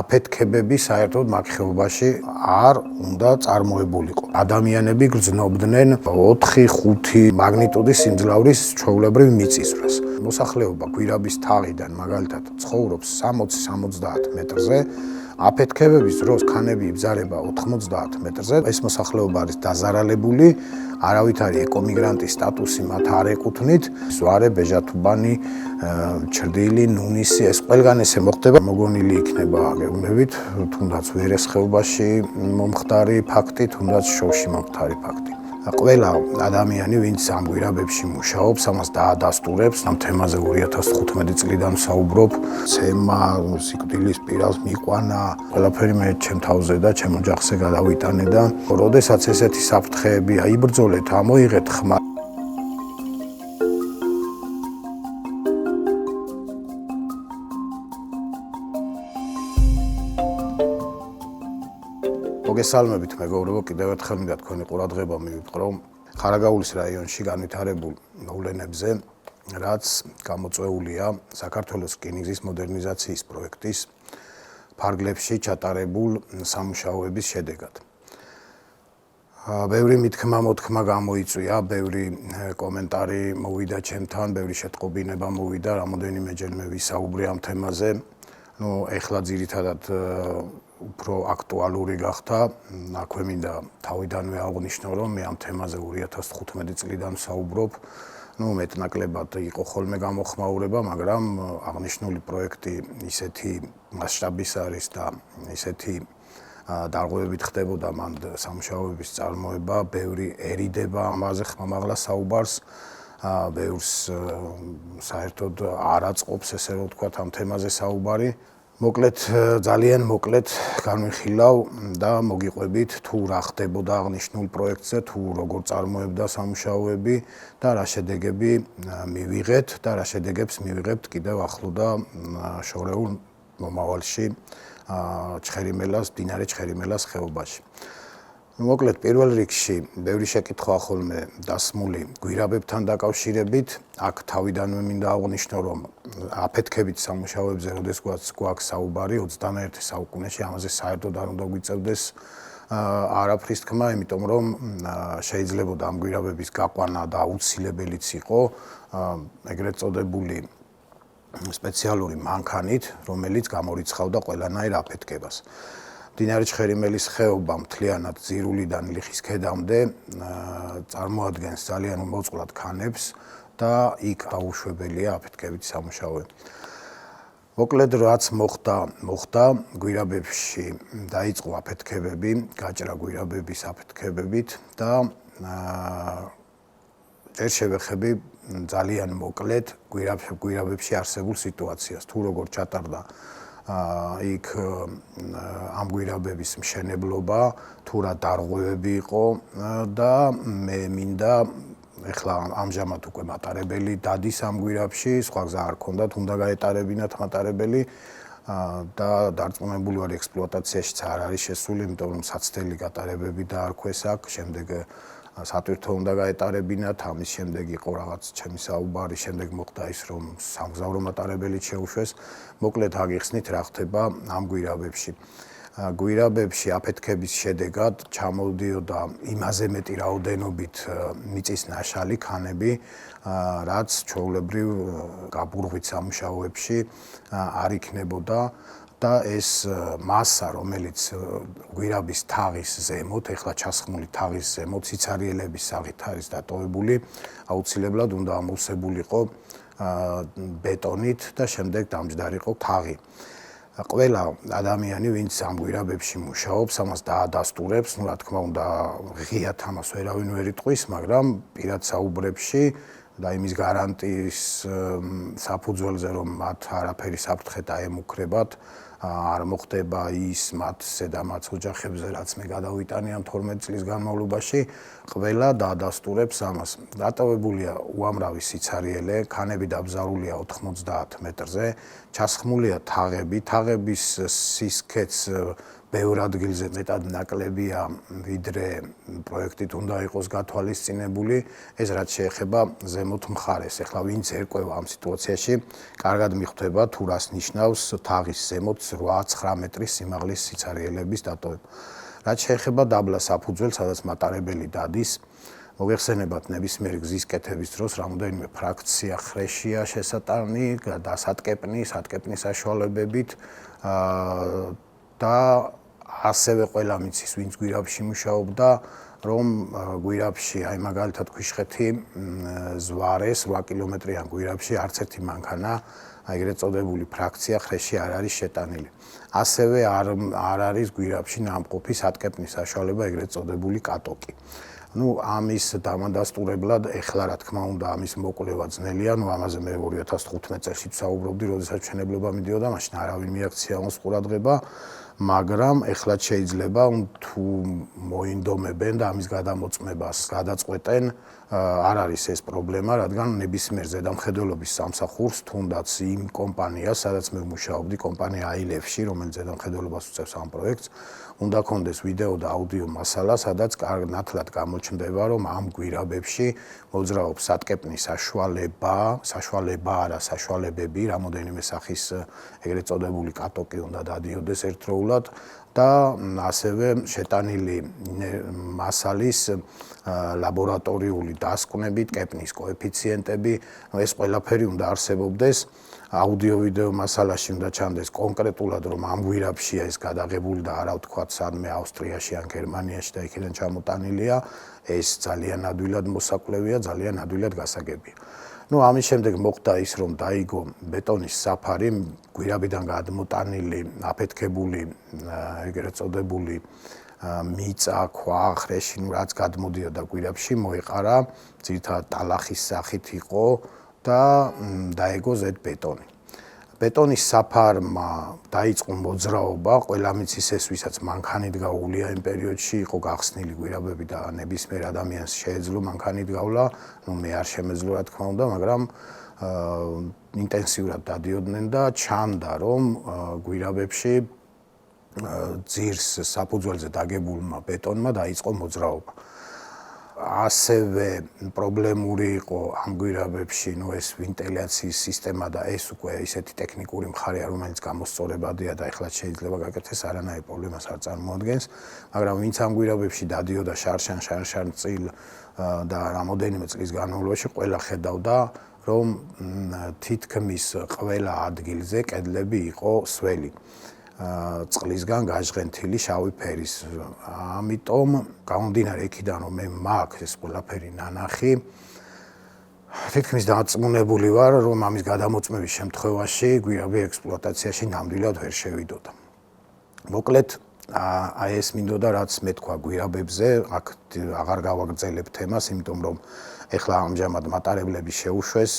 აფეთქებები საერთოდ მაგ ხეობაში არ უნდა წარმოებულიყო. ადამიანები გრძნობდნენ 4-5 მაგნიტუდის სიმძლავრის ჩვეულებრივ მიწისძვრას. მოსახლეობა გვირაბის თაღიდან მაგალითად ცხოვრობს 60-70 მეტრზე. აფეთქებების დროს ქანები იბზარება 90 მეტრზე. ეს მოსახლეობა არის დაზარალებული, არავითარი ეკომიგრანტის სტატუსი მათ არ ეკუთვნით. ზვარე, ბეჟათუბანი, ჩრდილი, ნუნისი, ეს ყველგან ესე მოხდება. მოგონილი იქნება გეგმებით, თუნდაც ვერეს ხეობაში მომხდარი ფაქტი, თუნდაც შოში მომხდარი ფაქტი. ყველა ადამიანი, ვინც ამ გვირაბებში მუშაობს, ამას დაადასტურებს. ამ თემაზე 2015 წლიდან ვსაუბრობ. ცემა, სიკვდილის პირას მიყვანა, ყველაფერი მე ჩემ თავზე და ჩემ ოჯახზე გადავიტანე და როდესაც ესეთი საფრთხეები აიბრძოლეთ, ამოიღეთ ხმა. მოგესალმებით მეგობრებო, კიდევ ერთხელ მინდა თქვენი ყურადღება მივიპყრო ხარაგაულის რაიონში განვითარებულ მოვლენებზე, რაც გამოწვეულია საქართველოს რკინიგზის მოდერნიზაციის პროექტის ფარგლებში ჩატარებულ სამუშაოების შედეგად. ბევრი მითქმა-მოთქმა გამოიწვია, ბევრი კომენტარი მოვიდა ჩემთან, ბევრი შეტყობინება მოვიდა, რამოდენიმეჯერ მე ვისაუბრე ამ თემაზე. ეხლა ძირითადად უფრო აქტუალური გახდა. აქვე მინდა თავიდანვე აღვნიშნო, რომ მე ამ თემაზე 2015 წლიდან ვსაუბრობ. მეტნაკლებად იყო ხოლმე გამოხმაურება, მაგრამ აღნიშნული პროექტი ისეთი მასშტაბის არის და ისეთი დარღვევებით ხდებოდა მან სამუშაოების წარმოება, ბევრი ერიდება ამაზე ხმამაღლა საუბარს. ბევრს საერთოდ არ აწყობს, ესე რომ ვთქვათ, ამ თემაზე საუბარი. მოკლედ, ძალიან მოკლედ განვიხილავ და მოგიყვებით თუ რა ხდებოდა აღნიშნულ პროექტზე, თუ როგორ წარმოებდა სამუშაოები და რა შედეგები მივიღეთ და რა შედეგებს მივიღებთ კიდევ ახლო და შორეულ მომავალში ჩხერიმელას, მდინარე ჩხერიმელას ხეობაში. მოკლედ, პირველ რიგში ბევრი შეკითხვა ხოლმე დასმული გვირაბებთან დაკავშირებით. აქ თავიდანვე მინდა აღვნიშნო, რომ აფეთქებით სამუშაოებზე როდესაც გვაქვს საუბარი 21 საუკუნეში, ამაზე საერთოდ არ უნდა გვიწევდეს არაფრის თქმა, იმიტომ რომ შეიძლებოდა ამ გვირაბების გაყვანა და აუცილებელიც იყო ეგრეთ წოდებული სპეციალური მანქანით, რომელიც გამორიცხავდა ყველანაირ აფეთქებას. მდინარე ჩხერიმელის ხეობა მთლიანად ძირულიდან ლიხის ქედამდე წარმოადგენს ძალიან უმოწყვლად ქანებს და იქ აუშვებელია აფეთქებითი სამუშაოები. მოკლედ, რაც მოხდა გვირაბებში დაიწყო აფეთქებები, გაჭრა გვირაბების აფეთქებებით და ჯერ შევეხები ძალიან მოკლედ გვირაბებში არსებულ სიტუაციას, თუ როგორ ჩატარდა იქ ამ გვირაბების მშენებლობა, თუ რა დარღვევები იყო და მე მინდა ეხლა ამჟამად უკვე მატარებელი დადის ამ გვირაბში, სხვა გზა არ ქონდათ, უნდა გაეტარებინათ მატარებელი და დარწმუნებული ვარ ექსპლუატაციაშიც არ არის შესული, იმიტომ რომ საცდელი გატარებები დაარქვეს აქ, შემდეგ სატვირთო უნდა გაეტარებინათ, ამის შემდეგ იყო რაღაც ჩემი საუბარი, შემდეგ მოხდა ის, რომ სამგზავრო მატარებელიც შეუშვეს. მოკლედ, აგიხსნით რა ხდება ამ გვირაბებში. გვირაბებში აფეთქების შედეგად ჩამოდიოდა იმაზე მეტი რაოდენობით მიწის ნაშალი ქანები, რაც ჩვეულებრივ გაბურღვით სამუშაოებში არ იქნებოდა. და ეს მასა, რომელიც გვირაბის თაღის ზემოთ, ეხლა ჩასხმული თაღის ზემოთ, სიცარიელების სახით არის დატოვებული, აუცილებლად უნდა ამოვსებულიყო ბეტონით და შემდეგ დამჯდარიყო თაღი. ყველა ადამიანი, ვინც ამ გვირაბებში მუშაობს, ამას დაადასტურებს, რა თქმა უნდა, ღიად ამას ვერავინ ვერ იტყვის, მაგრამ პირად საუბრებში და იმის გარანტიის საფუძველზე, რომ მათ არაფერი საფრთხე დაემუქრებათ, არ მოხდება ის მათ ზედამაც ოჯახებზე, რაც მე გადავიტანე ამ 12 წლის განმავლობაში, ყველა დაადასტურებს ამას. დატოვებულია უამრავი სიცარიელე, ქანები დაბზარულია 90 მეტრზე, ჩასხმულია თაღები, თაღების სისქეც ბევრ ადგილზე მეტად ნაკლებია, ვიდრე პროექტით უნდა იყოს გათვალისწინებული, ეს რაც შეეხება ზემოთ მხარეს. ეხლა ვინც ერკვევა ამ სიტუაციაში, კარგად მიხვდება თუ რას ნიშნავს თაღის ზემოთ 8-9 მეტრის სიმაღლის სიცარიელების დატოვება. რაც შეეხება დაბლა საფუძველს, სადაც მატარებელი დადის, მოგეხსენებათ ნებისმიერი გზის კეთების დროს რამოდენიმე ფრაქცია ხრეშია შესატანი, სატკეპნის საშუალებებით და ასევე ყველა მიცის, ვინც გვირაბში მუშაობდა, რომ გვირაბში, აი მაგალითად ქვიშხეთი ზვარეს 8 კილომეტრიან გვირაბში არც ერთი მანქანა, ეგრეთ წოდებული ფრაქცია ხრეში არ არის შეტანილი. ასევე არ არის გვირაბში ნამყოფი სატკეპნის საშუალება, ეგრეთ წოდებული კატოკი. ამის დამადასტურებლად ეხლა რა თქმა უნდა ამის მოკვლევა ძნელია, ამაზე მე 2015 წელს ვსაუბრობდი, როდესაც მშენებლობა მიდიოდა, მაშინ არავინ მიაქცია ყურადღება, მაგრამ ეხლა შეიძლება თუ მოინდომებენ და ამის გადამოწმებას გადაწყვეტენ, არ არის ეს პრობლემა, რადგან ნებისმიერ ზედამხედველობის სამსახურს, თუნდაც იმ კომპანიას, სადაც მე ვმუშაობდი, კომპანია აილევში, რომელიც ზედამხედველობას უწევს ამ პროექტს, უნდა კონდეს ვიდეო და აუდიო მასალა, სადაც ნათლად გამოჩნდება, რომ ამ გვირაბებში მოძრაობს სატკეპნის საშუალება არა საშუალებები, რამოდენიმე სახის ეგრეთ წოდებული კატოკი უნდა დადიოდეს ერთდროულად და ასევე შეტანილი მასალის ლაბორატორიული დასკვნები, კეპნის კოეფიციენტები, ეს ყველაფერი უნდა არსებობდეს. აუდიო-ვიდეო მასალაში უნდა ჩანდეს კონკრეტულად, რომ ამ გვირაბშია ეს გადაღებული და არა ვთქვათ სადმე ავსტრიაში ან გერმანიაში და იქიდან ჩამოტანილია, ეს ძალიან ადვილად მოსაკვლევია, ძალიან ადვილად გასაგებია. ამის შემდეგ მოხდა ის, რომ დაიგო ბეტონის საფარი, გვირაბიდან გადმოტანილი, აფეთქებული, ეგრეთ წოდებული მიწა, ქვა, ხრეში, რაც გადმოდიოდა გვირაბში, მოეყარა, ძირითადად ტალახის სახით იყო და დაეგო ზედ ბეტონი. ბეტონის საფარმა დაიწყო მოძრაობა, ყველა მიცის ეს, ვისაც მანქანით გაუვლია იმ პერიოდში, იყო გახსნილი გვირაბები და ნებისმიერ ადამიანს შეეძლო მანქანით გავლა, მე არ შემეძლო რა თქმა უნდა, მაგრამ ინტენსიურად დადიოდნენ და ჩანდა, რომ გვირაბებში ძირს საფუძველზე დაგებულმა ბეტონმა დაიწყო მოძრაობა. ასევე პრობლემური იყო ამ გვირაბებში ეს ვენტილაციის სისტემა და ეს უკვე ისეთი ტექნიკური მხარეა, რომელიც გამოსწორებადია და ეხლა შეიძლება გაკეთდეს, არანაირ პრობლემას არ წარმოადგენს, მაგრამ ვინც ამ გვირაბებში დადიოდა შარშან-წილ და რამოდენიმე წლის განმავლობაში ყველა ხედავდა, რომ თითქმის ყველა ადგილზე კედლები იყო სველი. წყლისგან გაჟღენთილი შავი ფერის. ამიტომ გამომდინარე იქიდან, რომ მე მაქვს ეს ყველაფერი ნანახი, თითქმის დარწმუნებული ვარ, რომ ამის გადამოწმების შემთხვევაში გვირაბი ექსპლუატაციაში ნამდვილად ვერ შევიდოდა. მოკლედ, აი ეს მინდოდა, რაც მე თქვა გვირაბებზე, აქ აღარ გავაგრძელებ თემას, იმიტომ რომ ეხლა ამჟამად მატარებლები შეუშვეს,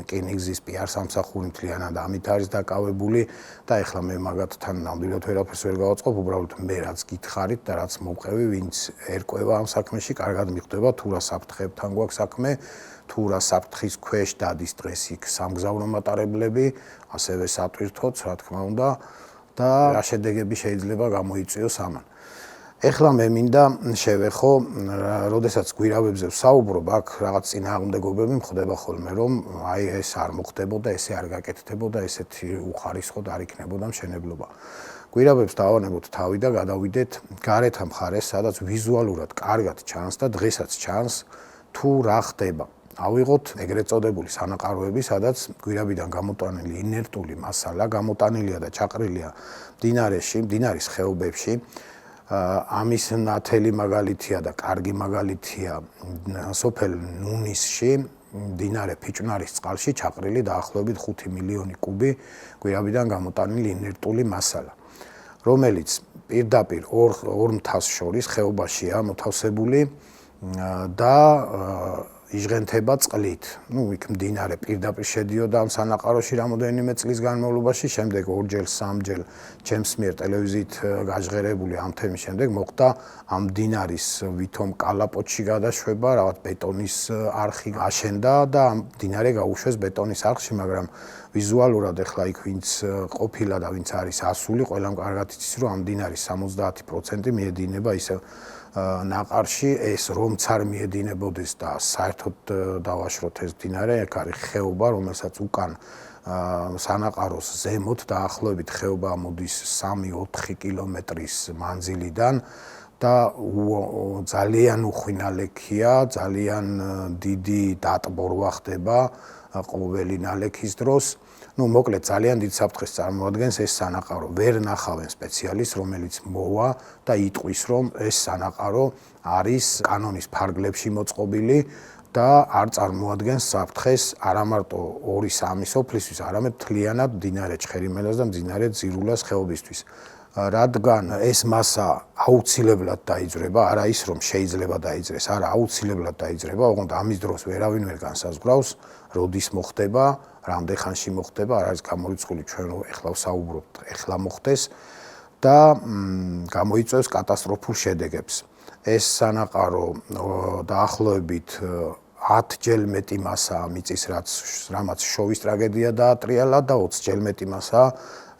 რკინიგზის PR სამსახური მთლიანად ამით არის დაკავებული და ეხლა მე მაგათთან ნამდვილად ვერაფერს ვერ გავაწყობ, უბრალოდ მე რაც გითხარით და რაც მოვყევი, ვინც ერკვევა ამ საქმეში, კარგად მიხვდება თუ რა საფრთხეებთან გვაქვს საქმე, თუ რა საფრთხის ქვეშ დადის დღეს იქ სამგზავრო მატარებლები, ასევე სატვირთოც, რა თქმა უნდა, და რა შედეგები შეიძლება გამოიწვიოს ამან. ეხლა მე მინდა შევეხო, როდესაც გვირაბებზე ვსაუბრობ, აქ რაღაც წინააღმდეგობები მხდება ხოლმე, რომ აი ეს არ მოხდებოდა, ესე არ გაკეთდებოდა, ესეთი უხარისხოდ არ იქნებოდა მშენებლობა. გვირაბებს დავანებოთ თავი და გადავიდეთ გარეთა მხარეს, სადაც ვიზუალურად კარგად ჩანს და დღესაც ჩანს თუ რა ხდება. ავიღოთ ეგრეთ წოდებული სანაყაროები, სადაც გვირაბიდან გამოტანილი ინერტული მასალა გამოტანილია და ჩაყრილია მდინარეში, მდინარის ხეობებში. ამის ნათელი მაგალითია და კარგი მაგალითია სოფელ ნუნისში, მდინარე ფიჭვნარის წყალში ჩაყრილი დაახლოებით 5 მილიონი კუბი გვირაბიდან გამოტანილი ინერტული მასალა, რომელიც პირდაპირ ორ მთას შორის ხეობაშია მოთავსებული და იჟღენთება წყლით. იქ მდინარე პირდაპირ შედიოდა ამ სანაყაროში რამოდენიმე წლის განმავლობაში, შემდეგ ორჯერ, სამჯერ ჩემს მიერ ტელევიზიით გაჟღერებული ამ თემის შემდეგ მოხდა ამ მდინარის ვითომ კალაპოტში გადაშვება, რაღაც ბეტონის არხი აშენდა და ამ მდინარე გაუშვეს ბეტონის არხში, მაგრამ ვიზუალურად ეხლა იქ ვინც ყოფილა და ვინც არის ასული, ყველამ კარგად იცის, რომ ამ მდინარის 70% მიედინება ისე ნაყარში, ეს რომც არ მიედინებოდეს და საერთოდ დავაშროთ ეს მდინარე, აქ არის ხეობა, რომელსაც უკან სანაყაროს ზემოთ დაახლოებით ხეობა მოდის 3-4 კილომეტრის მანძილიდან და ძალიან უხვინალექია, ძალიან დიდი დატბორვა ხდება ყოველი ნალექის დროს. მოკლედ ძალიან დიდ საფრთხეს წარმოადგენს ეს სანაყარო. ვერ ნახავენ სპეციალისტს, რომელიც მოვა და იტყვის, რომ ეს სანაყარო არის კანონის ფარგლებში მოწყობილი და არ წარმოადგენს საფრთხეს არა მარტო 2-3 სოფლისთვის, არამედ მთლიანად მდინარე ჩხერიმელას და მდინარე ძირულას ხეობისთვის. რადგან ეს მასა აუცილებლად დაიძრება, არა ის რომ შეიძლება დაიძრეს, არა აუცილებლად დაიძრება, ოღონდ ამის დროს ვერავინ ვერ განსაზღვრავს, როდის მოხდება, რამდენ ხანში მოხდება, არ არის გამორიცხული ჩვენ ეხლა ვსაუბრობთ, ეხლა მოხდეს და გამოიწვევს კატასტროფულ შედეგებს. ეს სანაყარო დაახლოებით 10-ჯერ მეტი მასაა მიწის, რამაც შოვის ტრაგედია დაატრიალა და 20-ჯერ მეტი მასაა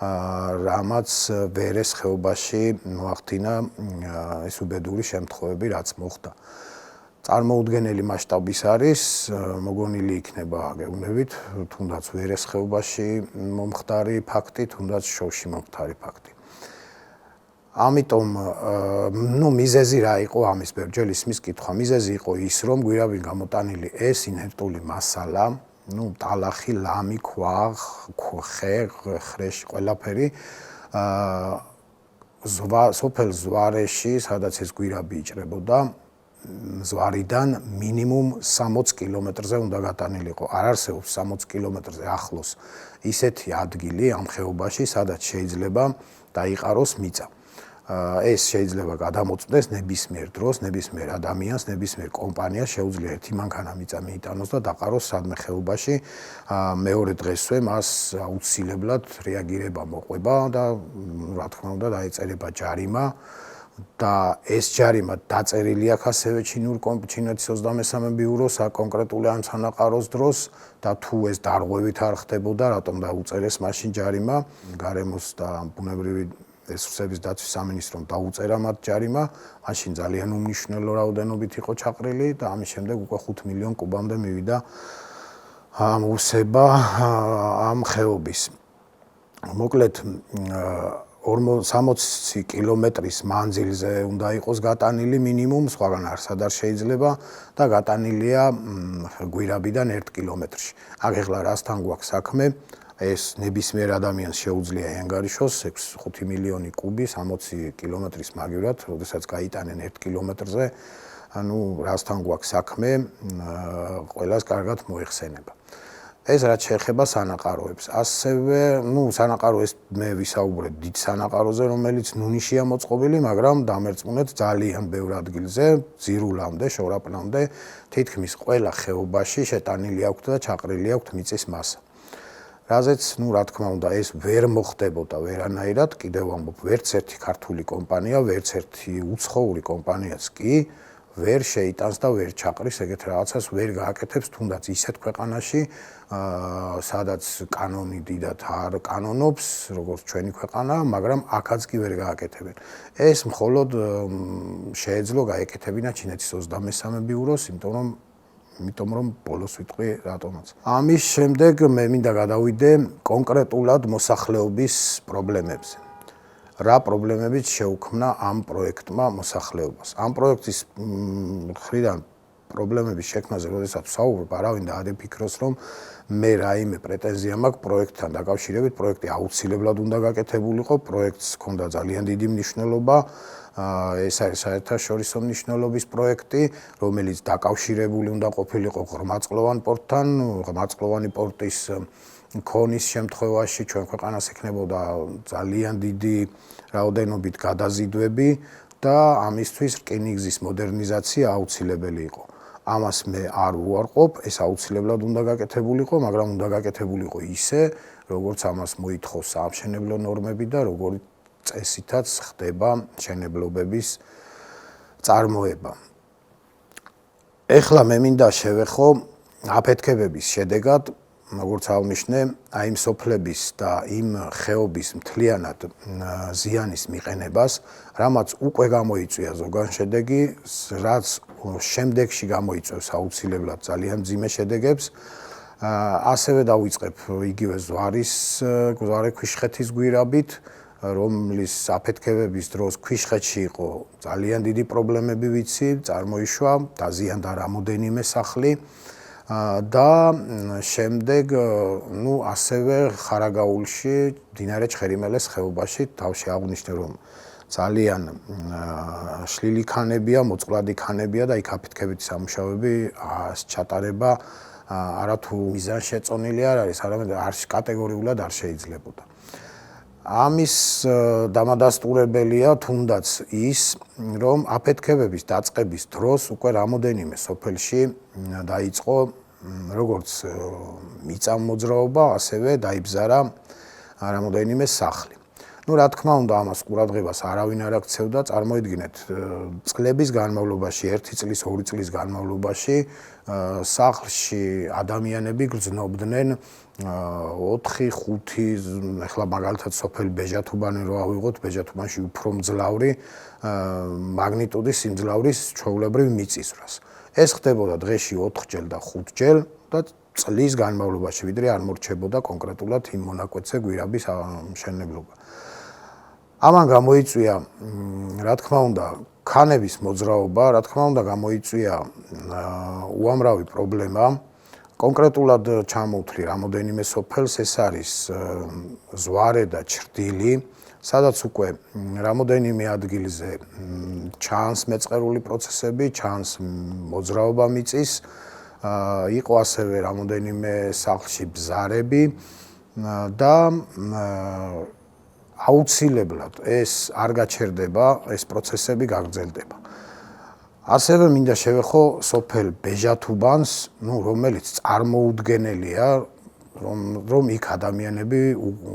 რამაც ვერეს ხეობაში მოახდინა ეს უბედური შემთხვევები, რაც მოხდა. წარმოუდგენელი მასშტაბის არის, მოგონილი იქნება გეუბნებით, თუნდაც ვერეს ხეობაში მომხდარი ფაქტი, თუნდაც შოვში მომხდარი ფაქტი. ამიტომ მიზეზი რა იყო ამის ბევრჯერ ისმის კითხვა. მიზეზი იყო ის, რომ გვირავინ გამოტანილი ეს ინერტული მასალა, ტალახი, ლამი, ქვა, ხე, ხრეში, ყველაფერი სოფელ ზვარეში, სადაც ეს გვირაბი იჭრებოდა, ზვარიდან მინიმუმ 60 კილომეტრზე უნდა გატანილიყო. არ არსებობს 60 კილომეტრზე ახლოს ისეთი ადგილი ამ ხეობაში, სადაც შეიძლება დაიყაროს მიწა. ეს შეიძლება გადამოწმდეს ნებისმიერ დროს, ნებისმიერ ადამიანს, ნებისმიერ კომპანიას შეუძლია ერთი მანქანა მიწა მიიტანოს და დაყაროს სადმე ხეობაში. მეორე დღესვე მას აუცილებლად რეაგირება მოყვება და რა თქმა უნდა დაეწერება ჯარიმა და ეს ჯარიმა დაწერილი აქვს ასევე ჩინეთის 23 ბიუროს კონკრეტული ამ სანაყაროს დროს და თუ ეს დარღვევით არ ხდებოდა, რატომ დაუწერეს მაშინ ჯარიმა გარემოს და ბუნებრივი რესურსების დაცვის სამინისტრომ დაუწერა მათ ჯარიმა, მაშინ ძალიან უმნიშვნელო რაოდენობით იყო ჩაყრილი და ამის შემდეგ უკვე 5 მილიონ კუბამდე მივიდა ამოვსება ამ ხეობის. მოკლედ 60 კილომეტრის მანძილზე უნდა იყოს გატანილი მინიმუმ, სხვაგან არსად არ შეიძლება და გატანილია გვირაბიდან 1 კილომეტრში. აქ ეხლა რასთან გვაქვს საქმე? ეს ნებისმიერ ადამიანს შეუძლია ანგარიშოს 5 მილიონი კუბი 60 კილომეტრის მაგივრად, როდესაც გაიტანენ 1 კილომეტრზე, რასთან გვაქვს საქმე, ყველას კარგად მოიხსენება. ეს რაც შეეხება სანაყაროებს. ასევე, სანაყარო ეს მე ვისაუბრებ დიდ სანაყაროზე, რომელიც ნუნიშია მოწყობილი, მაგრამ დამერწმუნეთ ძალიან ბევრ ადგილზე, ძირულამდე, შორაპნამდე, თითქმის ყველა ხეობაში შეტანილი აქვს და ჩაყრილი აქვს მიწის მასა. რაზეც, რა თქმა უნდა, ეს ვერ მოხდებოდა ვერანაირად, კიდევ ვამბობ, ვერც ერთი ქართული კომპანია, ვერც ერთი უცხოური კომპანიაც კი ვერ შეიტანს და ვერ ჩაყრის ეგეთ რაღაცას, ვერ გააკეთებს თუნდაც ისეთ ქვეყანაში, სადაც კანონი დიდად არ კანონობს, როგორც ჩვენი ქვეყანა, მაგრამ აქაც კი ვერ გააკეთებენ. ეს მხოლოდ შეეძლო გაეკეთებინა ჩინეთის 23 ბიუროს, იმიტომ რომ ბოლოს ვიტყვი რატომაც. ამის შემდეგ მე მინდა გადავიდე კონკრეტულად მოსახლეობის პრობლემებზე. რა პრობლემებიც შეუქმნა ამ პროექტმა მოსახლეობას. ამ პროექტის მხრიდან პრობლემების შექმნაზე, როდესაც ვსაუბრობ, არავინ და არ იფიქროს, რომ მე რაიმე პრეტენზია მაქვს პროექტთან დაკავშირებით, პროექტი აუცილებლად უნდა გაკეთებულიყო, პროექტს ჰქონდა ძალიან დიდი მნიშვნელობა. ეს არის საერთაშორისო მნიშვნელობის პროექტი, რომელიც დაკავშირებული უნდა ყოფილიყო ღრმაწყლოვან პორტთან, ღრმაწყლოვანი პორტის ქონის შემთხვევაში ჩვენ ქვეყანას ექნებოდა ძალიან დიდი რაოდენობით გადაზიდვები და ამისთვის რკინიგზის მოდერნიზაცია აუცილებელი იყო. ამას მე არ უარყოფ, ეს აუცილებლად უნდა გაკეთებულიყო, მაგრამ უნდა გაკეთებულიყო ისე, როგორც ამას მოითხოვს საამშენებლო ნორმები და როგორც წესითაც ხდება მშენებლობების წარმოება. ეხლა მე მინდა შევეხო აფეთქებების შედეგად როგორც აღნიშნე, აი იმ სოფლების და იმ ხეობის მთლიანად ზიანის მიყენებას, რამაც უკვე გამოიწვია ზოგან შედეგი, რაც შემდეგში გამოიწვევს აუცილებლად ძალიან მძიმე შედეგებს. ასევე დავიწყებ იგივე ზვარე ქვიშხეთის გვირაბით, რომლის აფეთქებების დროს ქვიშხეთში იყო ძალიან დიდი პრობლემები ვიცი, წარმოიშვა, დაზიანდა რამოდენიმე სახლი და შემდეგ ასევე ხარაგაულში, მდინარე ჩხერიმელეს ხეობაში თავში აღვნიშნე, რომ ძალიან შლილი ქანებია, მოწყვლადი ქანებია და იქ აფეთქებითი სამუშაოები ჩატარება არათუ მიზანშეწონილი არ არის, არამედ კატეგორიულად არ შეიძლებოდა. ამის დამადასტურებელია თუნდაც ის, რომ აფეთქებების დაწყების დროს უკვე რამოდენიმე სოფელში დაიწყო როგორც მიწა-მოძრაობა, ასევე დაიბზარა რამოდენიმე სახლი. რა თქმა უნდა, ამას ყურადღებას არავინ არ აქცევდა, წარმოიდგინეთ, წლების განმავლობაში, 1 წლის, 2 წლის განმავლობაში სახლში ადამიანები გრძნობდნენ 4-5, ეხლა მაგალითად სოფელი ბეჟათუბანი რო ავიღოთ, ბეჟათუბანში უფრო მძლავრი მაგნიტუდის სიმძლავრის ჩვეულებრივ მიწისძვრას. ეს ხდებოდა დღეში 4-ჯერ და 5-ჯერ და წლის განმავლობაში, ვიდრე არ მორჩებოდა კონკრეტულად იმ მონაკვეთზე გვირაბის მშენებლობა. ამან გამოიწვია, რა თქმა უნდა, ქანების მოძრაობა, რა თქმა უნდა, გამოიწვია უამრავი პრობლემა. კონკრეტულად ჩამოვთვლი რამოდენიმე სოფელს, ეს არის ზვარე და ჩრდილი, სადაც უკვე რამოდენიმე ადგილზე ჩანს მეწყერული პროცესები, ჩანს მოძრაობა მიწის, იყო ასევე რამოდენიმე სახლში ბზარები და აუცილებლად ეს არ გაჩერდება, ეს პროცესები გაგრძელდება. ასევე მინდა შევეხო სოფელ ბეჟათუბანს, რომელიც წარმოუდგენელია, რომ იქ ადამიანები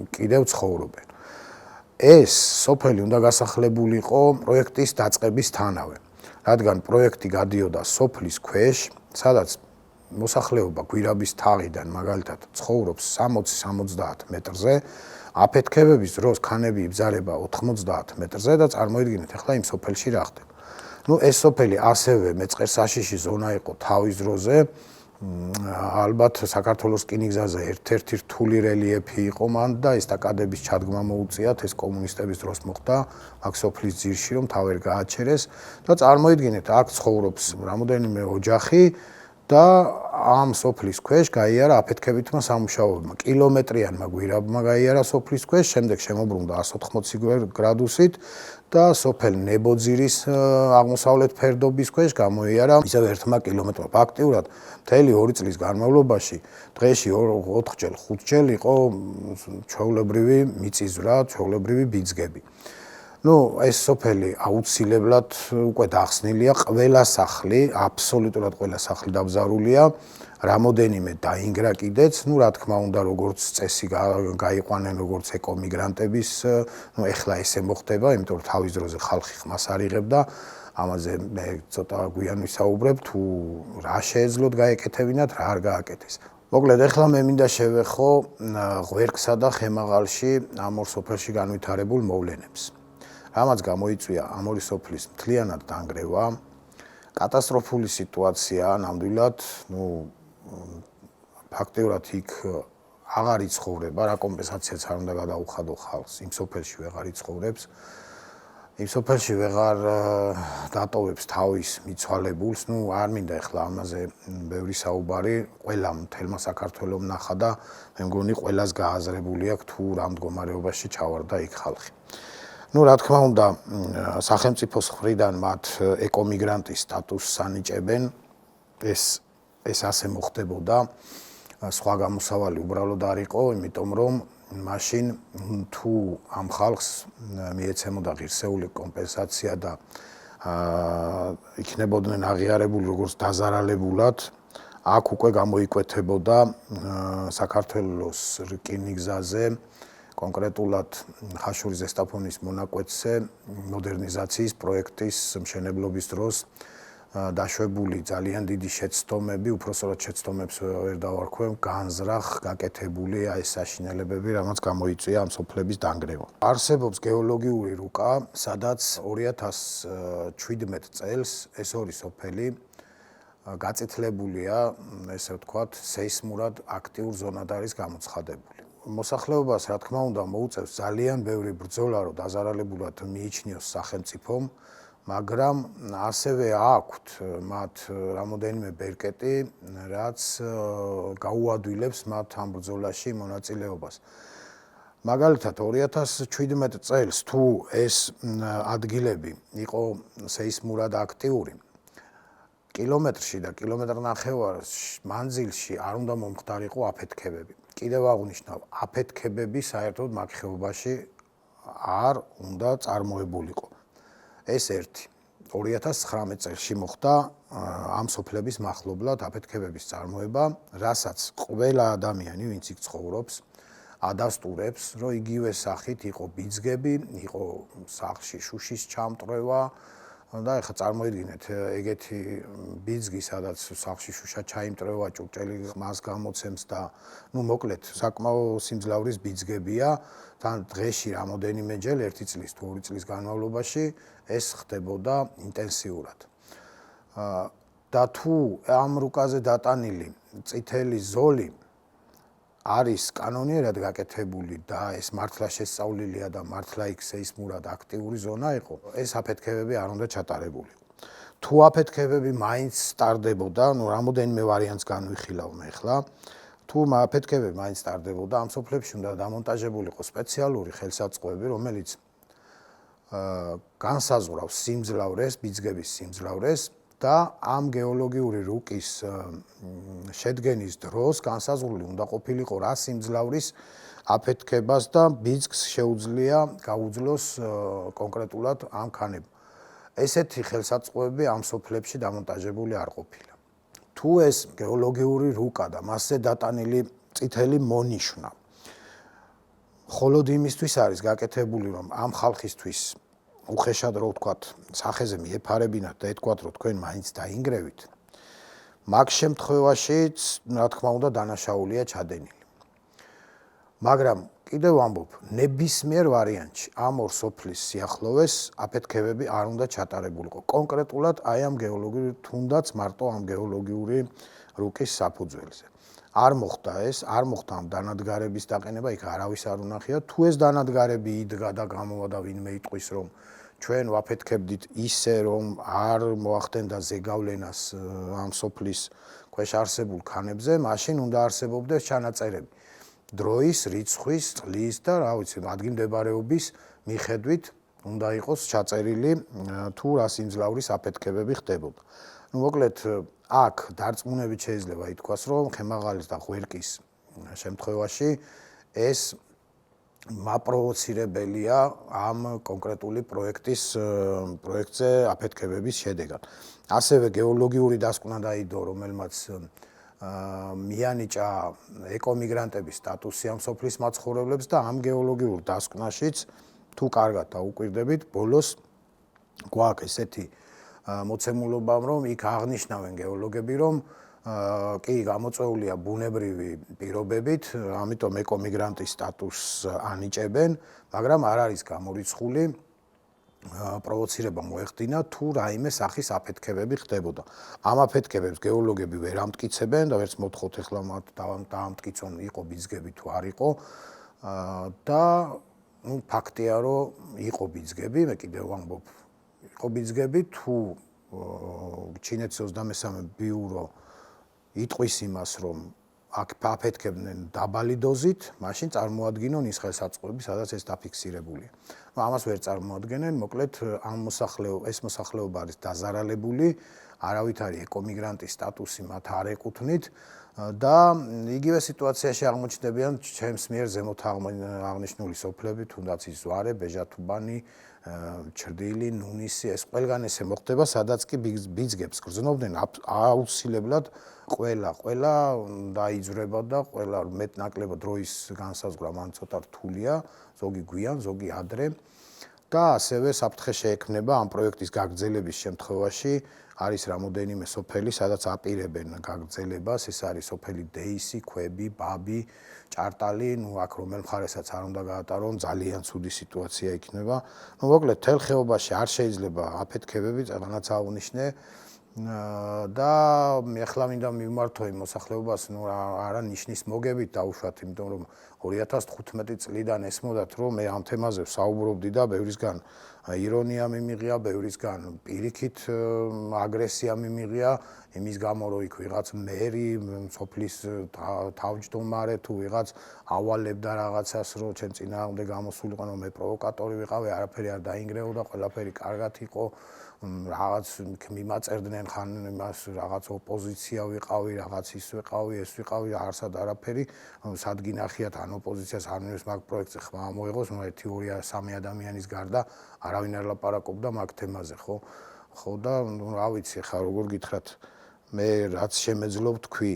კიდევ ცხოვრობენ. ეს სოფელი უნდა გასახლებულიყო პროექტის დაწყებისთანავე, რადგან პროექტი გადიოდა სოფლის ქვეშ, სადაც მოსახლეობა გვირაბის თაღიდან მაგალითად ცხოვრობს 60-70 მეტრზე, აფეთქებების დროს ქანები იბზარება 90 მეტრზე და წარმოიდგინეთ, ახლა იმ სოფელში რა ხდება. ეს სოფელი ასევე მეწყერსაშიში ზონა იყო თავის დროზე, ალბათ საქართველოს რკინიგზაზე ერთ-ერთი რთული რელიეფი იყო მან და ესტაკადების ჩადგმა მოუწიათ, ეს კომუნისტების დროს მოხდა აქ სოფლის ძირში, რომ თავი გააჩერეს და წარმოიდგინეთ, აქ ცხოვრობს რამოდენიმე ოჯახი და ამ სოფლის ქვეშ გაიარა აფეთქებითმა სამუშაოებმა. კილომეტრიანმა გვირაბმა გაიარა სოფლის ქვეშ, შემდეგ შემოbrunდა 180 გრადუსით და სოფელ ნებოძირის აღმოსავლეთ ფერდობის ქვეშ გამოიარა ისევ 1 კილომეტრმა. ფაქტიურად მთელი 2 წლის განმავლობაში დღეში 4-ჯერ, 5-ჯერ იყო ჩვეულებრივი მიწისძვრა, ჩვეულებრივი ბიძგები. ეს სოფელი აუცილებლად უკვე დახსნილია, ყველა სახლი, აბსოლუტურად ყველა სახლი დაბზარულია, რამოდენიმე დაინგრა კიდეც, რა თქმა უნდა, როგორც წესი გაიყვანენ, როგორც ეკომიგრანტების, ეხლა ესე მოხდება, იმიტომ რომ თავის დროზე ხალხი ხმას არ იღებდა, ამაზე მე ცოტა გვიან ვისაუბრებ, თუ რა შეეძლოთ გაეკეთებინათ, რა არ გააკეთეს. მოკლედ, ეხლა მე მინდა შევეხო ღვერქსა და ხემაღალში ამ ორ სოფელში განვითარებულ მოვლენებს. რამაც გამოიწვია ამ ორი სოფლის მთლიანად დანგრევა, კატასტროფული სიტუაცია, ნამდვილად, ფაქტიურად იქ აღარ იცხოვრება, რა კომპენსაციაც არ უნდა გადაუხადო ხალხს, იმ სოფელში ვეღარ იცხოვრებს, იმ სოფელში ვეღარ დატოვებს თავის მიცვალებულს, არ მინდა ეხლა ამაზე ბევრი საუბარი, ყველა მთელმა საქართველომ ნახა და მე მგონი ყველას გააზრებული აქვს თუ რა მდგომარეობაში ჩავარდა იქ ხალხი. რა თქმა უნდა, სახელმწიფოს მხრიდან მათ ეკომიგრანტის სტატუსს ანიჭებენ, ეს ასე მოხდებოდა, სხვა გამოსავალი უბრალოდ არ იყო, იმიტომ რომ მაშინ თუ ამ ხალხს მიეცემოდა ღირსეული კომპენსაცია და იქნებოდნენ აღიარებული როგორც დაზარალებულად, აქ უკვე გამოიკვეთებოდა საქართველოს რკინიგზაზე, კონკრეტულად ხაშურის ზესტაფონის მონაკვეთზე მოდერნიზაციის პროექტის მშენებლობის დროს დაშვებული ძალიან დიდი შეცდომები, უпроსტად შეცდომებს ვერ დავარქვევ, განზრახ გაკეთებული ეს საშინელებები, რამაც გამოიწვია ამ სოფლების დანგრევა. არსებობს გეოლოგიური რუკა, სადაც 2017 წელს ეს ორი სოფელი გაწითლებულია, ესე ვთქვათ, სეისმურად აქტიურ ზონად არის გამოცხადებული. მოსახლეობას, რა თქმა უნდა, მოუწევს ძალიან ბევრი ბრძოლა, რომ დაზარალებულად მიიჩნიოს სახელმწიფომ, მაგრამ ასევე აქვთ მათ რამოდენიმე ბერკეტი, რაც გაუადვილებს მათ ამ ბრძოლაში მონაწილეობას. მაგალითად 2017 წელს თუ ეს ადგილები იყო სეისმურად აქტიური, კილომეტრში და კილომეტრნახევარის მანძილში არ უნდა მომხდარიყო აფეთქებები. კიდევ აღვნიშნავ, აფეთქებები საერთოდ მაგ ხეობაში არ უნდა წარმოებულიყო. ეს ერთი. 2019 წელს მოხდა ამ სოფლების მახლობლად აფეთქებების წარმოება, რასაც ყველა ადამიანი, ვინც იქ ცხოვრობს, ადასტურებს, რომ იგივე სახით იყო ბიძგები, იყო სახლში შუშის ჩამტვრევა და ეხლა წარმოიდგინეთ ეგეთი ბიძგი, სადაც სახლში შუშა ჩაიმტრევა, ჭურჭელი მას გამოცემს და მოკლედ საკმაო სიმძლავრის ბიძგებია. თან დღეში რამოდენიმეჯერ 1 წლის თუ 2 წლის განმავლობაში ეს ხდებოდა ინტენსიურად. და თუ ამ რუკაზე დატანილი წითელი ზოლი არის კანონიერად გაკეთებული და ეს მართლა შესწავლილია და მართლა იქ სეისმურად აქტიური ზონა იყო, ეს აფეთქებები არ უნდა ჩატარებულიყო. თუ აფეთქებები მაინც ტარდებოდა, რამოდენიმე ვარიანტს განვიხილავ მე ახლა, თუ აფეთქებები მაინც ტარდებოდა, ამ სოფლებში უნდა დამონტაჟებულიყო სპეციალური ხელსაწყოები, რომელიც განსაზღვრავს სიმძლავრეს, ბიძგების სიმძლავრეს და ამ გეოლოგიური რუკის შედგენის დროს განსაზღვრული უნდა ყოფილიყო რა სიმძლავრის აფეთქებას და ბიძგს შეუძლია გაუძლოს კონკრეტულად ამ ქანებმა. ესეთი ხელსაწყოები ამ სოფლებში დამონტაჟებული არ ყოფილა. თუ ეს გეოლოგიური რუკა და მასზე დატანილი წითელი მონიშნა მხოლოდ იმისთვის არის გაკეთებული, რომ ამ ხალხისთვის უხეშად რო ვთქვათ, სახეზე მიეფარებინათ და ეთქვათ, რომ თქვენ მაინც დაინგრევით, მაგ შემთხვევაშიც, რა თქმა უნდა, დანაშაულია ჩადენილი. მაგრამ კიდევ ვამბობ, ნებისმიერ ვარიანტში ამ ორ სოფლის სიახლოვეს აფეთქებები არ უნდა ჩატარებულიყო. კონკრეტულად აი ამ გეოლოგიური, თუნდაც მარტო ამ გეოლოგიური რუკის საფუძველზე. არ მოხდა ეს, არ მოხდა ამ დანადგარების დაყენება, იქ არავის არ უნახია. თუ ეს დანადგარები იდგა და გამოვა და ვინმე იტყვის, რომ ჩვენ ვაფეთქებდით ისე, რომ არ მოახდენდა ზეგავლენას ამ სოფლის ქვეშ არსებულ ქანებზე, მაშინ უნდა არსებობდეს ჩანაწერები. დროის, რიცხვის, წყლის და რა ვიცი, ადგილმდებარეობის მიხედვით უნდა იყოს ჩაწერილი თუ რა სიმძლავრის აფეთქებები ხდებოდა. მოკლედ აქ დარწმუნებით შეიძლება ითქვას, რომ ხემაღალის და ღვერკის შემთხვევაში ეს მაპროვოცირებელია ამ კონკრეტული პროექტზე აფეთქებების შედეგად. ასევე გეოლოგიური დასკვნა დაიდო, რომელმაც მიანიჭა ეკომიგრანტების სტატუსი ამ სოფლის მაცხოვრებლებს და ამ გეოლოგიურ დასკვნაშიც თუ კარგად დაუკვირდებით, ბოლოს გვაქვს ესეთი მოცემულობა, რომ იქ აღნიშნავენ გეოლოგები, რომ კი გამოწვეულია ბუნებრივი პირობებით, ამიტომ ეკომიგრანტის სტატუსს ანიჭებენ, მაგრამ არ არის გამორიცხული პროვოცირება მოეხდინა თუ რაიმე სახის აფეთქებები ხდებოდა. ამ აფეთქებებს გეოლოგები ვერ ამტკიცებენ და ვერც მოთხოვთ ახლა მათ დაამტკიცონ იყო ბიძგები თუ არ იყო და ფაქტია რომ იყო ბიძგები, მე კიდევ ვამბობ, იყო ბიძგები თუ ჩინეთის 23 ბიურო იტყვის იმას, რომ აქ აფეთქებდნენ დაბალი დოზით, მაშინ წარმოადგინონ ის ხელსაწყოები, სადაც ეს დაფიქსირებულია. ამას ვერ წარმოადგენენ, მოკლედ ეს მოსახლეობა არის დაზარალებული, არავით არის ეკომიგრანტის სტატუსი მათ არ ეკუთვნით და იგივე სიტუაციაში აღმოჩნდებიან ჩემს მიერ ზემოთ აღნიშნული სოფლები, თუნდაც ის ზვარე, ბეჟათუბანი, ჩრდილი, ნუნისი, ეს ყველგან ესე მოხდება, სადაც კი ბიძგებს გრძნობდნენ აუცილებლად ყველა დაიძვრება და ყველა მეტ-ნაკლებად დროის განსაზღვრა მან ცოტა რთულია, ზოგი გვიან, ზოგი ადრე და ასევე საფრთხე შეექმნება ამ პროექტის გაგრძელების შემთხვევაში არის რამოდენიმე სოფელი, სადაც აპირებენ გაგრძელებას, ეს არის სოფელი დეისი, ქვები, ბაბი, ჭარტალი, აქ რომელ მხარესაც არ უნდა გაატარონ, ძალიან ცუდი სიტუაცია იქნება. მოკლედ, თელ ხეობაში არ შეიძლება აფეთქებები, რაღაცა აღნიშნე და ახლა მინდა მივმართო იმ მოსახლეობას, არა ნიშნის მოგებით დავუშვათ, იმიტომ რომ 2015 წლიდან ესმოდათ, რომ მე ამ თემაზე ვსაუბრობდი და ბევრისგან ირონია მიმიღია, ბევრისგან პირიქით აგრესია მიმიღია, იმის გამო რომ იქ ვიღაც მერი, სოფლის თავმჯდომარე თუ ვიღაც ავალებდა რაღაცას, რომ ჩემ წინააღმდეგ გამოსულიყო, რომ მე პროვოკატორი ვიყავი, არაფერი არ დაინგრეოდა, ყველაფერი კარგად იყო. რაღაც მიმაწერდნენ ხან იმას რაღაც ოპოზიცია ვიყავი, რაღაც ის ვიყავი, ეს ვიყავი, არსად არაფერი, სადგინახიათ ან ოპოზიციას არ მინებს მაგ პროექტზე ხმა მოიღოს, ნუ 1-2-3 ადამიანის გარდა არავინ არ ლაპარაკობდა მაგ თემაზე, ხო? ხო და რა ვიცი, ხა როგორ გითხრათ, მე რაც შემეძლო ვთქვი,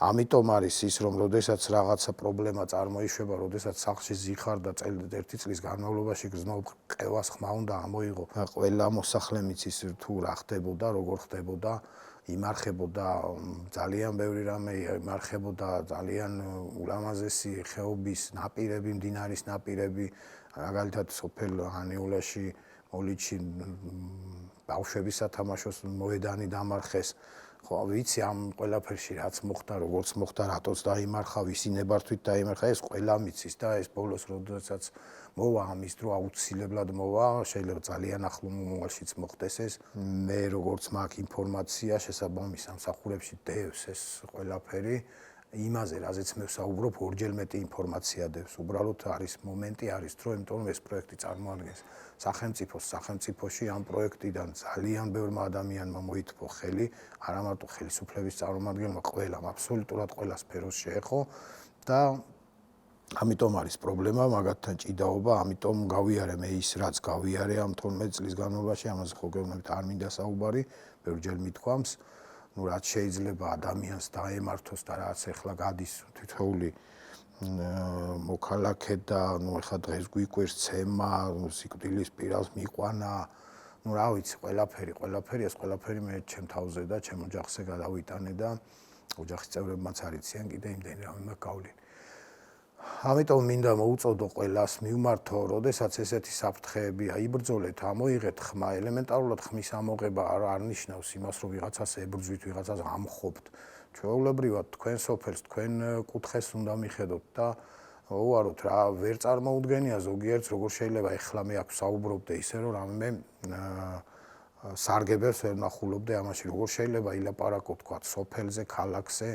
ამიტომ არის ის, რომ როდესაც რაღაცა პრობლემა წარმოიშვება, როდესაც სახლში ზიხარ და 1 წლის განმავლობაში გრძნობით ყევას ხმა უნდა ამოიღო, ყველა მოსახლე მიცის თუ რა ხდებოდა, როგორ ხდებოდა, იმარხებოდა ძალიან ბევრი რამე, იმარხებოდა ძალიან ულამაზესი ხეობის ნაპირები, მდინარის ნაპირები, მაგალითად სოფელ ანიულაში, მოლიდში ბავშვების სათამაშოს მოედანი დამარხეს. ხო, ვიცი ამ ყველაფერში რაც მოხდა, როგორც მოხდა, რატოც დაიმარხა, ვისი ნებართვით დაიმარხა, ეს ყველა მიცის და ეს ბოლოს როდესაც მოვა ამის დრო აუცილებლად მოვა, შეიძლება ძალიან ახლო მომავალშიც მოხდეს ეს. მე როგორც მაქვს ინფორმაცია შესაბამის სამსახურებში დევს ეს ყველაფერი. იმაზე, რაზეც მე ვსაუბრობ, ორჯერ მეტი ინფორმაცია დევს. უბრალოდ არის მომენტი, არის დრო, იმიტომ რომ ეს პროექტი წარმოადგენს სახელმწიფოში ამ პროექტიდან ძალიან ბევრმა ადამიანმა მოითმო ხელი, არა მარტო ხელისუფლების წარმომადგენელმა, ყველამ, აბსოლუტურად ყველა სფეროს შეეხო და ამიტომ არის პრობლემა, მაგათთან ჭიდაობა, ამიტომ გავიარე მე ის, რაც გავიარე ამ 12 წლის განმავლობაში, ამაზე ხო გეუბნებით არ მინდა საუბარი, ბევრჯერ მithქვამს. ნუ რაც შეიძლება ადამიანს დაემართოს და რაც ახლა გადის თითოეული მოქალაქე და ნუ ახლა დღეს გვიკვირს ცემა, სიკვდილის პირას მიყვანა, ნუ რა ვიცი, ყველაფერი ეს ყველაფერი მე ჩემ თავზე და ჩემ ოჯახზე გადავიტანე და ოჯახის წევრებმაც არიციან კიდე იმდენი რამე მაქვს გავლილი. ამიტომ მინდა მოუწოდო ყველას მივმართო, როდესაც ესეთი საფრთხეები აიბრძოლეთ, ამოიღეთ ხმა, ელემენტარულად ხმის ამოღება არ ნიშნავს იმას, რომ ვიღაცას ებრძვით, ვიღაცას ამხობთ. ჩვეულებრივად თქვენ სოფელს, თქვენ კუთხეს უნდა მიხედოთ და უაროთ რა, ვერ წარმოუდგენია ზოგიერთს, როგორ შეიძლება ეხლა მე აქ ვსაუბრობდე ისე, რომ რამე სარგებელს ვერ ნახულობდე ამაში, როგორ შეიძლება ილაპარაკო თქვა სოფელზე, ქალაქზე,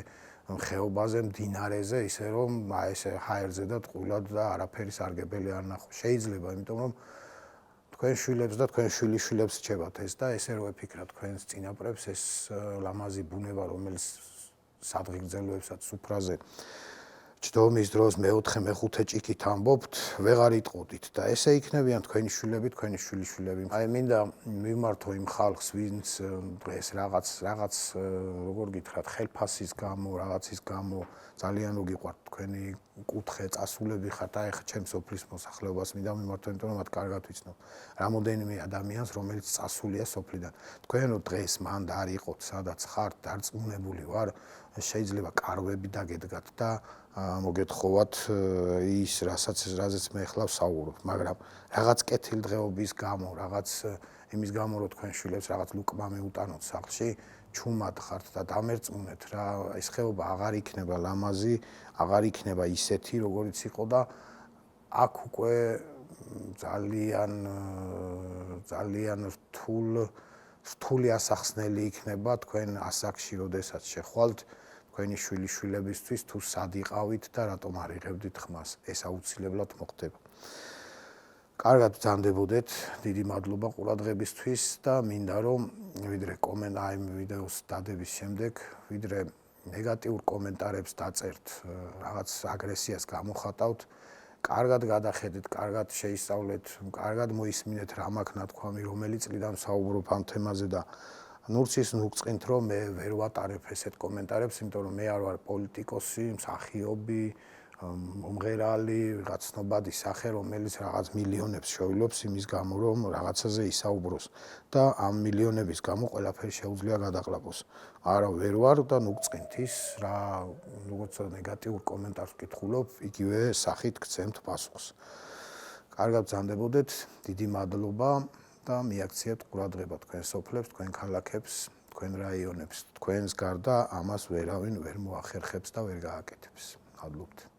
ხეობაზე, მდინარეზე, ისე რომ ესე ჰაერზე და ტყუილად და არაფერი სარგებელი არ ნახო. შეიძლება, იმიტომ რომ თქვენ შვილებს და თქვენ შვილიშვილებს რჩებათ ეს და ესე რო ეფიქრა თქვენს წინაპრებს ეს ლამაზი ბუნება, რომელიც სადღეგრძელოებსაც სუფრაზე ჯდომის დროს მე-4, მე-5 ჭიქით ამბობთ, ვეღარ იტყოდით და ესე იქნებიან თქვენი შვილები, თქვენი შვილიშვილები. აი მინდა მივმართო იმ ხალხს, ვინც დღეს რაღაც როგორ გითხრათ, ხელფასის გამო, რაღაცის გამო ძალიან რო გიყვართ თქვენი კუთხე, წასულები ხართ, აი ხა ჩემს სოფლის მოსახლეობას მინდა მივმართო, იმიტომ რომ მათ კარგად ვიცნობ. რამოდენიმე ადამიანს, რომელიც წასულია სოფლიდან. თქვენ რო დღეს მანდ არ იყოთ, სადაც ხართ, დარწმუნებული ვარ, შეიძლება კარვები დაგედგათ და მოგეთხოვათ ის, რაზეც მე ახლა ვსაუბრობ, მაგრამ რაღაც კეთილდღეობის გამო, რაღაც იმის გამო, რომ თქვენ შვილებს რაღაც ლუკმა მეუტანოთ სახლში, ჩუმად ხართ და დამერწმუნეთ რა, ეს ხეობა აღარ იქნება ლამაზი, აღარ იქნება ისეთი, როგორიც იყო და აქ უკვე ძალიან რთული ასახსნელი იქნება თქვენ ასაკში, როდესაც შეხვალთ თქვენი შვილიშვილებისთვის თუ სად იყავით და რატომ არ იღებდით ხმას. ეს აუცილებლად მოხდება. კარგად ბრძანდებოდეთ, დიდი მადლობა ყურადღებისთვის და მინდა რომ ვიდრე აი ვიდეოს დადების შემდეგ, ვიდრე ნეგატიურ კომენტარებს დაწერთ, რაღაც აგრესიას გამოხატავთ, კარგად გადახედეთ, კარგად შეისწავლეთ, კარგად მოისმინეთ რა მაქვს ნათქვამი, რომელი წლიდან ვსაუბრობ ამ თემაზე და ნურც ის ნუგწყინთ, რომ მე ვერ ვატარებ ესეთ კომენტარებს, იმიტომ რომ მე არ ვარ პოლიტიკოსი, მსახიობი, უმღერალი, ვიღაც ცნობადი სახე, რომელიც რაღაც მილიონებს შოვილობს იმის გამო, რომ რაღაცაზე ისაუბროს და ამ მილიონების გამო ყველაფერი შეუძლია გადაყლაპოს. არა ვერ ვარ და ნუ გწყინთ ის რა, როგორც ნეგატიურ კომენტარს ვკითხულობ, იგივე სახით გცემთ პასუხს. კარგად ბრძანდებოდეთ, დიდი მადლობა და მიაქციეთ ყურადღება თქვენ სოფლებს, თქვენ ქალაქებს, თქვენ რაიონებს, თქვენს გარდა ამას ვერავინ ვერ მოახერხებს და ვერ გააკეთებს. მადლობთ.